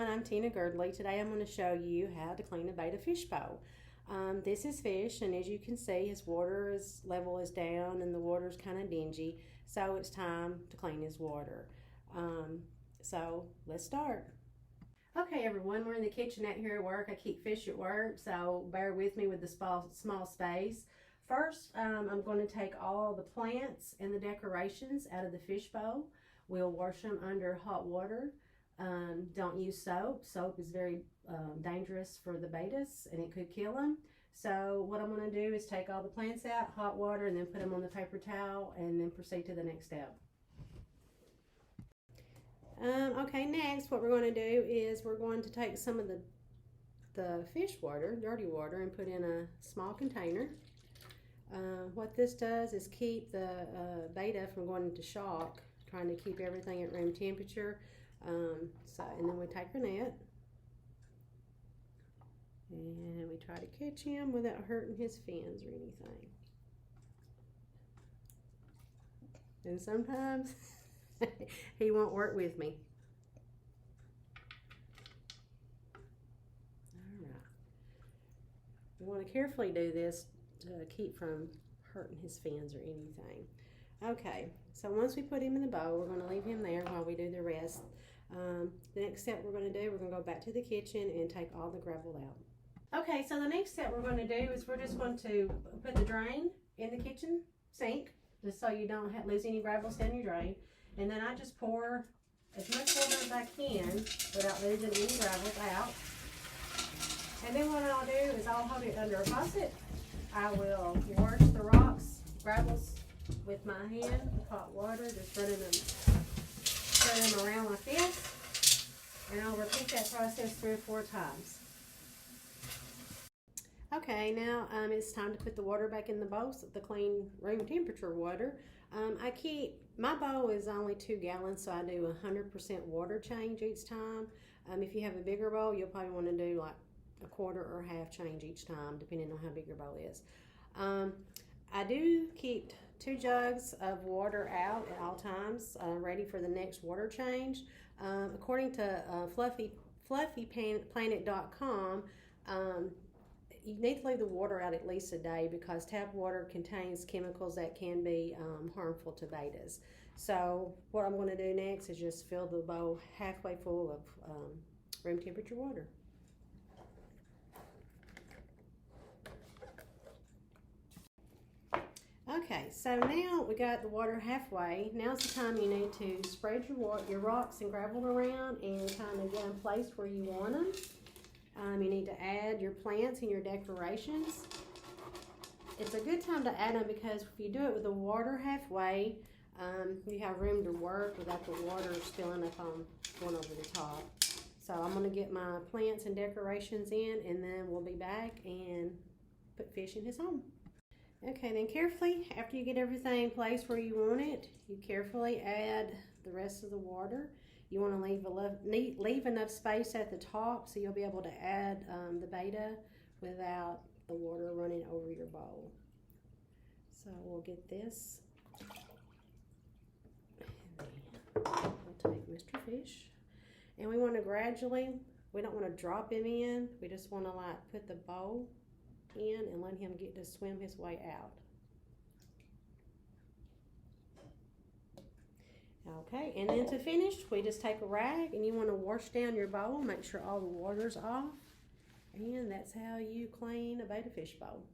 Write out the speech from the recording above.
everyone, I'm Tina Girdley. Today I'm going to show you how to clean a betta fish bowl. This is Fish, and as you can see, his level is down and the water is kind of dingy, so it's time to clean his water. So let's start. Okay everyone, we're in the kitchen out here at work. I keep Fish at work, so bear with me with the small space. First, I'm going to take all the plants and the decorations out of the fish bowl. We'll wash them under hot water. Don't use soap. Soap is very dangerous for the bettas and it could kill them. So what I'm going to do is take all the plants out, hot water, and then put them on the paper towel and then proceed to the next step. Okay, next what we're going to do is we're going to take some of the fish water, dirty water, and put in a small container. What this does is keep the betta from going into shock, trying to keep everything at room temperature. And then we take our net and we try to catch him without hurting his fins or anything. And sometimes he won't work with me. Alright. We want to carefully do this to keep from hurting his fins or anything. Okay, so once we put him in the bowl, we're going to leave him there while we do the rest. The next step we're going to do, we're going to go back to the kitchen and take all the gravel out. Okay, so the next step we're going to do is we're just going to put the drain in the kitchen sink, just so you don't lose any gravels down your drain. And then I just pour as much water as I can without losing any gravels out. And then what I'll do is I'll hold it under a faucet. I will wash the rocks, gravels with my hand with hot water, just running them around like this, and I'll repeat that process 3 or 4 times. Okay, now it's time to put the water back in the bowl, the clean room temperature water. My bowl is only 2 gallons, so I do 100% water change each time. If you have a bigger bowl, you'll probably want to do like a quarter or half change each time, depending on how big your bowl is. I do keep 2 jugs of water out at all times, ready for the next water change. According to fluffyplanet.com, you need to leave the water out at least a day because tap water contains chemicals that can be harmful to bettas. So what I'm going to do next is just fill the bowl halfway full of room temperature water. Okay, so now we got the water halfway. Now's the time you need to spread your rocks and gravel around and kind of get them placed where you want them. You need to add your plants and your decorations. It's a good time to add them because if you do it with the water halfway, you have room to work without the water spilling up on going over the top. So I'm going to get my plants and decorations in, and then we'll be back and put Fish in his home. Okay, then carefully, after you get everything placed where you want it, you carefully add the rest of the water. You want to leave enough space at the top so you'll be able to add the betta without the water running over your bowl. So we'll get this. And then we'll take Mr. Fish. And we want to gradually, we don't want to drop him in. We just want to like put the bowl in and let him get to swim his way out. Okay, and then to finish, we just take a rag and you want to wash down your bowl, make sure all the water's off, and that's how you clean a betta fish bowl.